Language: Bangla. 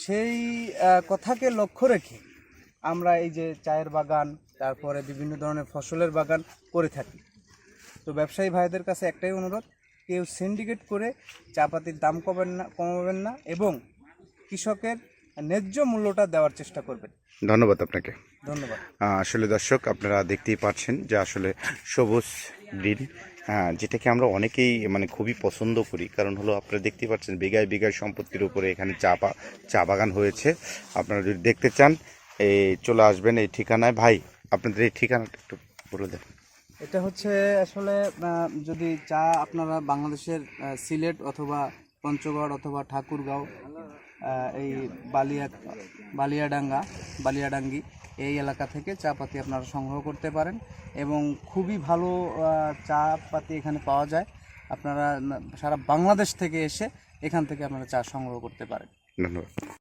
সেই কথাকে লক্ষ্য রেখে আমরা এই যে চায়ের বাগান, তারপরে বিভিন্ন ধরনের ফসলের বাগান করে থাকি। তো ব্যবসায়ী ভাইদের কাছে একটাই অনুরোধ, কেউ সিন্ডিকেট করে চা পাতির দাম কমাবেন না এবং কৃষকের ন্যায্য মূল্যটা দেওয়ার চেষ্টা করবেন। ধন্যবাদ আপনাকে। ধন্যবাদ। আসলে দর্শক, আপনারা দেখতেই পাচ্ছেন যে আসলে সবুজ গ্রিন, যেটাকে আমরা অনেকেই মানে খুবই পছন্দ করি, কারণ হলো আপনারা দেখতেই পাচ্ছেন বিঘায় বিঘায় সম্পত্তির উপরে এখানে চা বাগান হয়েছে। আপনারা যদি দেখতে চান এই চলে আসবেন এই ঠিকানায়। ভাই, আপনাদের এই ঠিকানাটা একটু বলে দেন। এটা হচ্ছে আসলে যদি চা আপনারা বাংলাদেশের সিলেট অথবা পঞ্চগড় অথবা ঠাকুরগাঁও, এই বালিয়াডাঙ্গি এই এলাকা থেকে চা পাতি আপনারা সংগ্রহ করতে পারেন এবং খুবই ভালো চা পাতি এখানে পাওয়া যায়। আপনারা সারা বাংলাদেশ থেকে এসে এখান থেকে আপনারা চা সংগ্রহ করতে পারেন। ধন্যবাদ।